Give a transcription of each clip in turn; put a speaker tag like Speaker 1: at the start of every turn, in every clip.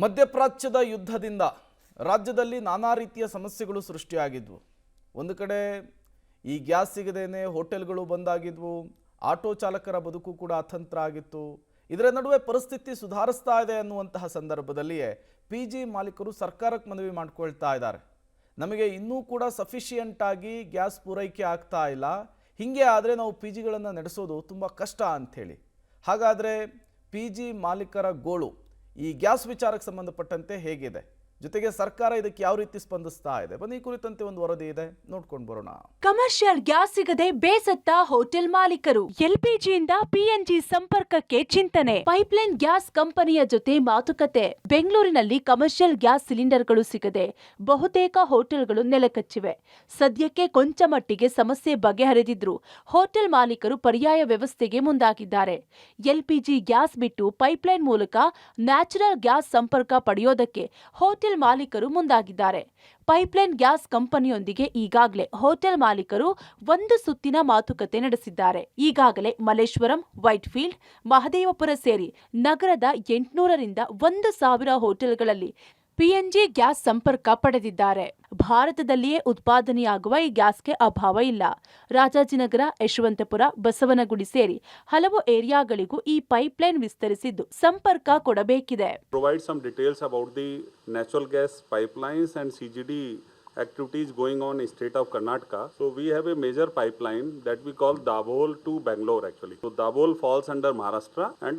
Speaker 1: ಮಧ್ಯಪ್ರಾಚ್ಯದ ಯುದ್ಧದಿಂದ ರಾಜ್ಯದಲ್ಲಿ ನಾನಾ ರೀತಿಯ ಸಮಸ್ಯೆಗಳು ಸೃಷ್ಟಿಯಾಗಿದ್ವು. ಒಂದು ಕಡೆ ಈ ಗ್ಯಾಸ್ ಸಿಗದೇನೆ ಹೋಟೆಲ್ಗಳು ಬಂದಾಗಿದ್ವು, ಆಟೋ ಚಾಲಕರ ಬದುಕು ಕೂಡ ಅತಂತ್ರ ಆಗಿತ್ತು. ಇದರ ನಡುವೆ ಪರಿಸ್ಥಿತಿ ಸುಧಾರಿಸ್ತಾ ಇದೆ ಅನ್ನುವಂತಹ ಸಂದರ್ಭದಲ್ಲಿಯೇ ಪಿಜಿ ಮಾಲೀಕರು ಸರ್ಕಾರಕ್ಕೆ ಮನವಿ ಮಾಡಿಕೊಳ್ತಾ ಇದ್ದಾರೆ. ನಮಗೆ ಇನ್ನೂ ಕೂಡ ಸಫಿಷಿಯೆಂಟ್ ಆಗಿ ಗ್ಯಾಸ್ ಪೂರೈಕೆ ಆಗ್ತಾ ಇಲ್ಲ, ಹೀಗೆ ಆದರೆ ನಾವು ಪಿಜಿಗಳನ್ನು ನಡೆಸೋದು ತುಂಬ ಕಷ್ಟ ಅಂಥೇಳಿ. ಹಾಗಾದರೆ ಪಿಜಿ ಮಾಲೀಕರ ಗೋಳು ಈ ಗ್ಯಾಸ್ ವಿಚಾರಕ್ಕೆ ಸಂಬಂಧಪಟ್ಟಂತೆ ಹೇಗಿದೆ, ಜೊತೆಗೆ ಸರ್ಕಾರ ಇದಕ್ಕೆ ಯಾವ ರೀತಿ ಸ್ಪಂದಿಸ್ತಾ ಇದೆ, ಬನ್ನಿ ಈ ಕುರಿತಂತೆ ಒಂದು ವರದಿ ಇದೆ, ನೋಡ್ಕೊಂಡು ಬರೋಣ.
Speaker 2: ಕಮರ್ಷಿಯಲ್ ಗ್ಯಾಸ್ ಸಿಗದೆ ಬೇಸತ್ತ ಹೋಟೆಲ್ ಮಾಲೀಕರು. ಎಲ್ಪಿಜಿಯಿಂದ ಪಿಎನ್ಜಿ ಸಂಪರ್ಕಕ್ಕೆ ಚಿಂತನೆ. ಪೈಪ್ಲೈನ್ ಗ್ಯಾಸ್ ಕಂಪನಿಯ ಜೊತೆ ಮಾತುಕತೆ. ಬೆಂಗಳೂರಿನಲ್ಲಿ ಕಮರ್ಷಿಯಲ್ ಗ್ಯಾಸ್ ಸಿಲಿಂಡರ್ಗಳು ಸಿಗದೆ ಬಹುತೇಕ ಹೋಟೆಲ್ಗಳು ನೆಲಕಚ್ಚಿವೆ. ಸದ್ಯಕ್ಕೆ ಕೊಂಚ ಮಟ್ಟಿಗೆ ಸಮಸ್ಯೆ ಬಗೆಹರಿದಿದ್ರು ಹೋಟೆಲ್ ಮಾಲೀಕರು ಪರ್ಯಾಯ ವ್ಯವಸ್ಥೆಗೆ ಮುಂದಾಗಿದ್ದಾರೆ. ಎಲ್ಪಿಜಿ ಗ್ಯಾಸ್ ಬಿಟ್ಟು ಪೈಪ್ಲೈನ್ ಮೂಲಕ ನ್ಯಾಚುರಲ್ ಗ್ಯಾಸ್ ಸಂಪರ್ಕ ಪಡೆಯೋದಕ್ಕೆ ಹೋಟೆಲ್ ಮಾಲೀಕರು ಮುಂದಾಗಿದ್ದಾರೆ. ಪೈಪ್ಲೈನ್ ಗ್ಯಾಸ್ ಕಂಪನಿಯೊಂದಿಗೆ ಈಗಾಗಲೇ ಹೋಟೆಲ್ ಮಾಲೀಕರು ಒಂದು ಸುತ್ತಿನ ಮಾತುಕತೆ ನಡೆಸಿದ್ದಾರೆ. ಈಗಾಗಲೇ ಮಲ್ಲೇಶ್ವರಂ, ವೈಟ್ಫೀಲ್ಡ್, ಮಹದೇವಪುರ ಸೇರಿ ನಗರದ 800ರಿಂದ 1000 ಹೋಟೆಲ್ಗಳಲ್ಲಿ ಪಿಎನ್ಜಿ ಗ್ಯಾಸ್ ಸಂಪರ್ಕ ಪಡೆದಿದ್ದಾರೆ. ಭಾರತದಲ್ಲಿಯೇ ಉತ್ಪಾದನೆಯಾಗುವ ಈ ಗ್ಯಾಸ್ಗೆ ಅಭಾವ ಇಲ್ಲ. ರಾಜಾಜಿನಗರ, ಯಶವಂತಪುರ, ಬಸವನಗುಡಿ ಸೇರಿ ಹಲವು ಏರಿಯಾಗಳಿಗೂ ಈ ಪೈಪ್ಲೈನ್ ವಿಸ್ತರಿಸಿದ್ದು ಸಂಪರ್ಕ ಕೊಡಬೇಕಿದೆ.
Speaker 3: Provide some details about the natural gas pipelines and CGD activities going on in state of Karnataka. So we have a major pipeline that we call Dabhol to Bangalore actually. So Dabhol falls under Maharashtra and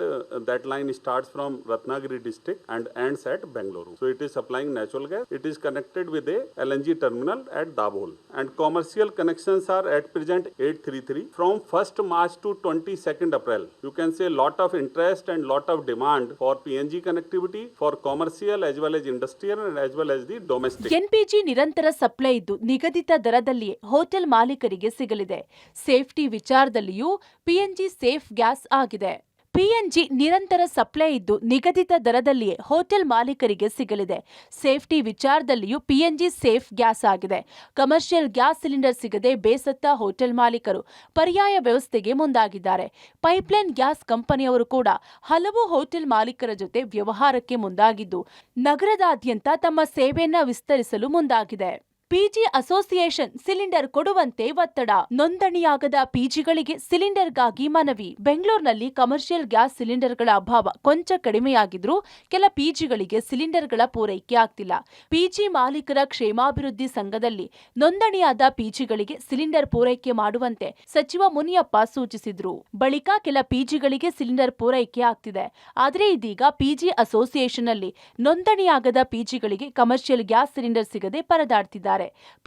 Speaker 3: that line starts from Ratnagiri district and ends at Bangalore. So it is supplying natural gas. It is connected with a LNG terminal at Dabhol and commercial connections are at present 833 from 1st March to 22nd April. You can say lot of interest and lot of demand for PNG connectivity for commercial as well as industrial and as well as the domestic.
Speaker 2: NPG ನಿರಂತರ supply ಇದ್ದು ನಿಗದಿತ ದರದಲ್ಲಿಯೇ hotel ಮಾಲೀಕರಿಗೆ ಸಿಗಲಿದೆ. Safety ವಿಚಾರದಲ್ಲಿಯೂ PNG safe gas ಆಗಿದೆ. PNG ನಿರಂತರ supply ಇದ್ದು ನಿಗದಿತ ದರದಲ್ಲಿಯೇ hotel ಮಾಲೀಕರಿಗೆ ಸಿಗಲಿದೆ. ಸೇಫ್ಟಿ ವಿಚಾರದಲ್ಲಿಯೂ ಪಿಎನ್ಜಿ ಸೇಫ್ ಗ್ಯಾಸ್ ಆಗಿದೆ. ಕಮರ್ಷಿಯಲ್ ಗ್ಯಾಸ್ ಸಿಲಿಂಡರ್ ಸಿಗದೆ ಬೇಸತ್ತ ಹೋಟೆಲ್ ಮಾಲೀಕರು ಪರ್ಯಾಯ ವ್ಯವಸ್ಥೆಗೆ ಮುಂದಾಗಿದ್ದಾರೆ. ಪೈಪ್ಲೈನ್ ಗ್ಯಾಸ್ ಕಂಪನಿಯವರು ಕೂಡ ಹಲವು ಹೋಟೆಲ್ ಮಾಲೀಕರ ಜೊತೆ ವ್ಯವಹಾರಕ್ಕೆ ಮುಂದಾಗಿದ್ದು ನಗರದಾದ್ಯಂತ ತಮ್ಮ ಸೇವೆಯನ್ನ ವಿಸ್ತರಿಸಲು ಮುಂದಾಗಿದೆ. ಪಿಜಿ ಅಸೋಸಿಯೇಷನ್ ಸಿಲಿಂಡರ್ ಕೊಡುವಂತೆ ಒತ್ತಡ. ನೋಂದಣಿಯಾಗದ ಪಿಜಿಗಳಿಗೆ ಸಿಲಿಂಡರ್ಗಾಗಿ ಮನವಿ. ಬೆಂಗಳೂರಿನಲ್ಲಿ ಕಮರ್ಷಿಯಲ್ ಗ್ಯಾಸ್ ಸಿಲಿಂಡರ್ಗಳ ಅಭಾವ ಕೊಂಚ ಕಡಿಮೆಯಾಗಿದ್ರೂ ಕೆಲ ಪಿಜಿಗಳಿಗೆ ಸಿಲಿಂಡರ್ಗಳ ಪೂರೈಕೆ ಆಗ್ತಿಲ್ಲ. ಪಿಜಿ ಮಾಲೀಕರ ಕ್ಷೇಮಾಭಿವೃದ್ಧಿ ಸಂಘದಲ್ಲಿ ನೋಂದಣಿಯಾದ ಪಿಜಿಗಳಿಗೆ ಸಿಲಿಂಡರ್ ಪೂರೈಕೆ ಮಾಡುವಂತೆ ಸಚಿವ ಮುನಿಯಪ್ಪ ಸೂಚಿಸಿದ್ರು. ಬಳಿಕ ಕೆಲ ಪಿಜಿಗಳಿಗೆ ಸಿಲಿಂಡರ್ ಪೂರೈಕೆ ಆಗ್ತಿದೆ. ಆದರೆ ಇದೀಗ ಪಿಜಿ ಅಸೋಸಿಯೇಷನ್ ನಲ್ಲಿ ನೋಂದಣಿಯಾಗದ ಪಿಜಿಗಳಿಗೆ ಕಮರ್ಷಿಯಲ್ ಗ್ಯಾಸ್ ಸಿಲಿಂಡರ್ ಸಿಗದೆ ಪರದಾಡ್ತಿದ್ದಾರೆ.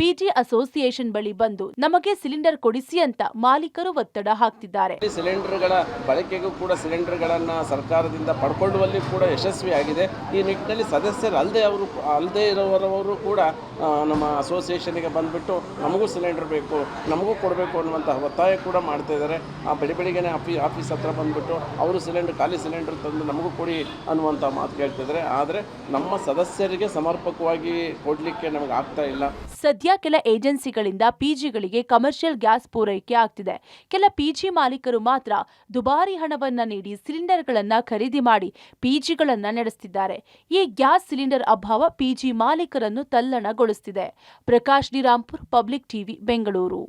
Speaker 2: ಪಿಜಿ ಅಸೋಸಿಯೇಷನ್ ಬಳಿ ಬಂದು ನಮಗೆ ಸಿಲಿಂಡರ್ ಕೊಡಿಸಿ ಅಂತ ಮಾಲೀಕರು ಒತ್ತಡ ಹಾಕ್ತಿದ್ದಾರೆ.
Speaker 4: ಸಿಲಿಂಡರ್ಗಳ ಬಳಕೆಗೂ ಕೂಡ ಸಿಲಿಂಡರ್ಗಳನ್ನ ಸರ್ಕಾರದಿಂದ ಪಡ್ಕೊಳ್ಳುವಲ್ಲಿ ಕೂಡ ಯಶಸ್ವಿಯಾಗಿದೆ. ಈ ನಿಟ್ಟಿನಲ್ಲಿ ಸದಸ್ಯರು ಅಲ್ಲದೆ ಇರುವವರು ಕೂಡ ನಮ್ಮ ಅಸೋಸಿಯೇಷನ್ಗೆ ಬಂದ್ಬಿಟ್ಟು ನಮಗೂ ಸಿಲಿಂಡರ್ ಬೇಕು, ನಮಗೂ ಕೊಡಬೇಕು ಅನ್ನುವಂತಹ ಒತ್ತಾಯ ಕೂಡ ಮಾಡ್ತಾ ಇದ್ದಾರೆ. ಆ ಬೆಳಿಗ್ಗೆನೆ ಆಫೀಸ್ ಹತ್ರ ಬಂದ್ಬಿಟ್ಟು ಅವರು ಖಾಲಿ ಸಿಲಿಂಡರ್ ತಂದು ನಮಗೂ ಕೊಡಿ ಅನ್ನುವಂಥ ಮಾತು ಕೇಳ್ತಿದ್ದಾರೆ. ಆದರೆ ನಮ್ಮ ಸದಸ್ಯರಿಗೆ ಸಮರ್ಪಕವಾಗಿ ಕೊಡಲಿಕ್ಕೆ ನಮಗೆ ಆಗ್ತಾ ಇಲ್ಲ.
Speaker 2: ಸದ್ಯ ಕೆಲ ಏಜೆನ್ಸಿಗಳಿಂದ ಪಿಜಿಗಳಿಗೆ ಕಮರ್ಷಿಯಲ್ ಗ್ಯಾಸ್ ಪೂರೈಕೆ ಆಗ್ತಿದೆ. ಕೆಲ ಪಿಜಿ ಮಾಲೀಕರು ಮಾತ್ರ ದುಬಾರಿ ಹಣವನ್ನ ನೀಡಿ ಸಿಲಿಂಡರ್ಗಳನ್ನ ಖರೀದಿ ಮಾಡಿ ಪಿಜಿಗಳನ್ನ ನಡೆಸುತ್ತಿದ್ದಾರೆ. ಈ ಗ್ಯಾಸ್ ಸಿಲಿಂಡರ್ ಅಭಾವ ಪಿಜಿ ಮಾಲೀಕರನ್ನು ತಲ್ಲಣಗೊಳಿಸುತ್ತಿದೆ. Prakash D Rampur, public TV, Bengaluru.